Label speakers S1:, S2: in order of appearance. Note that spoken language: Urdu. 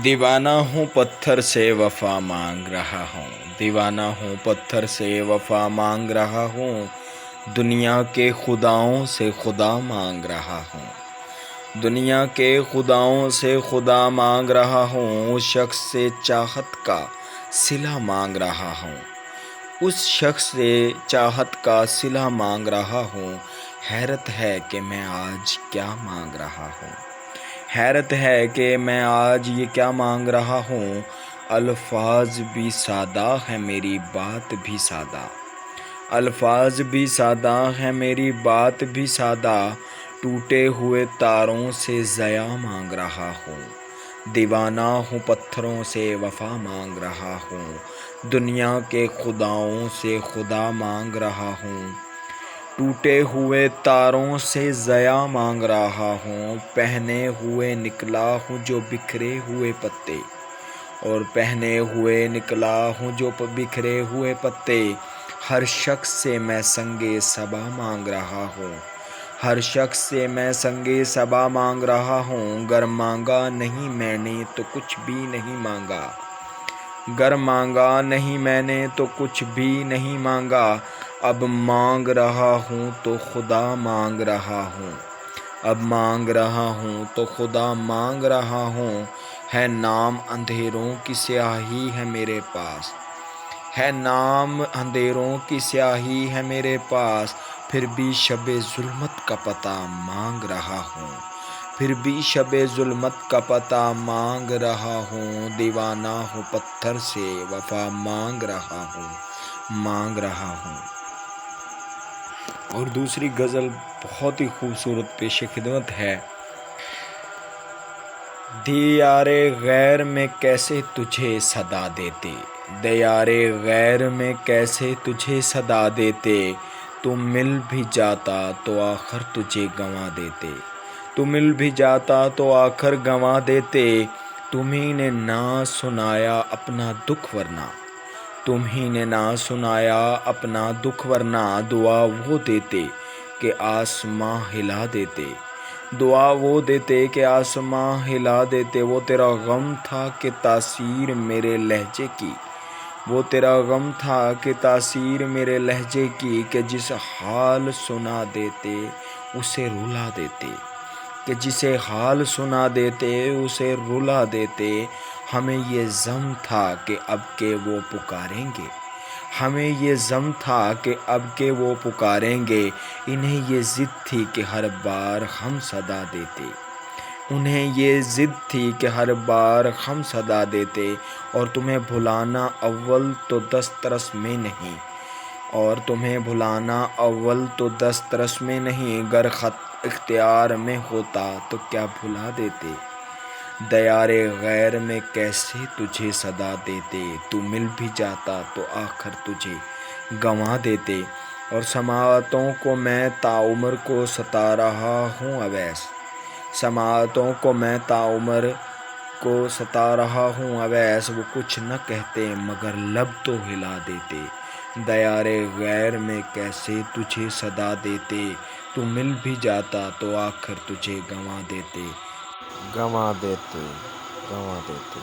S1: دیوانہ ہوں پتھر سے وفا مانگ رہا ہوں، دیوانہ ہوں پتھر سے وفا مانگ رہا ہوں، دنیا کے خداؤں سے خدا مانگ رہا ہوں، دنیا کے خداؤں سے خدا مانگ رہا ہوں، اس شخص سے چاہت کا صلہ مانگ رہا ہوں، اس شخص سے چاہت کا صلہ مانگ رہا ہوں۔ حیرت ہے کہ میں آج کیا مانگ رہا ہوں، حیرت ہے کہ میں آج یہ کیا مانگ رہا ہوں۔ الفاظ بھی سادہ ہے میری بات بھی سادہ، الفاظ بھی سادہ ہے میری بات بھی سادہ، ٹوٹے ہوئے تاروں سے ضیا مانگ رہا ہوں، دیوانہ ہوں پتھروں سے وفا مانگ رہا ہوں، دنیا کے خداؤں سے خدا مانگ رہا ہوں، ٹوٹے ہوئے تاروں سے ضیا مانگ رہا ہوں، پہنے ہوئے نکلا ہوں جو بکھرے ہوئے پتے، اور پہنے ہوئے نکلا ہوں جو بکھرے ہوئے پتے، ہر شخص سے میں سنگ صبا مانگ رہا ہوں، ہر شخص سے میں سنگ صبا مانگ رہا ہوں، گر مانگا نہیں میں نے تو کچھ بھی نہیں مانگا، گر مانگا نہیں میں نے تو کچھ بھی نہیں مانگا، اب مانگ رہا ہوں تو خدا مانگ رہا ہوں، اب مانگ رہا ہوں تو خدا مانگ رہا ہوں، ہے نام اندھیروں کی سیاہی ہے میرے پاس، ہے نام اندھیروں کی سیاہی ہے میرے پاس، پھر بھی شب ظلمت کا پتہ مانگ رہا ہوں، پھر بھی شب ظلمت کا پتہ مانگ رہا ہوں، دیوانہ ہوں پتھر سے وفا مانگ رہا ہوں، مانگ رہا ہوں۔ اور دوسری غزل بہت ہی خوبصورت پیش خدمت ہے۔ دیار غیر میں کیسے تجھے صدا دیتے، دیار غیر میں کیسے تجھے صدا دیتے، تو مل بھی جاتا تو آخر تجھے گنوا دیتے، تو مل بھی جاتا تو آخر گنوا دیتے، تمہیں نے نہ سنایا اپنا دکھ ورنہ، تمہیں نے نہ سنایا اپنا دکھ ورنہ، دعا وہ دیتے کہ آسماں ہلا دیتے، دعا وہ دیتے کہ آسماں ہلا دیتے، وہ تیرا غم تھا کہ تاثیر میرے لہجے کی، وہ تیرا غم تھا کہ تاثیر میرے لہجے کی، کہ جس حال سنا دیتے اسے رلا دیتے، کہ جسے حال سنا دیتے اسے رلا دیتے، ہمیں یہ ضم تھا کہ اب کے وہ پکاریں گے، ہمیں یہ ضم تھا کہ اب کے وہ پکاریں گے، انہیں یہ ضد تھی کہ ہر بار ہم صدا دیتے، انہیں یہ ضد تھی کہ ہر بار ہم صدا دیتے، اور تمہیں بھلانا اول تو دسترس میں نہیں، اور تمہیں بھلانا اول تو دسترس میں نہیں، گر خط اختیار میں ہوتا تو کیا بھلا دیتے، دیار غیر میں کیسے تجھے صدا دیتے، تو مل بھی جاتا تو آخر تجھے گنوا دیتے، اور سماعتوں کو میں تاعمر کو ستا رہا ہوں اویس، سماعتوں کو میں تاعمر کو ستا رہا ہوں اویس، وہ کچھ نہ کہتے مگر لب تو ہلا دیتے، دیار غیر میں کیسے تجھے صدا دیتے، تو مل بھی جاتا تو آخر تجھے گنوا دیتے، گنوا دیتے، گنوا دیتے۔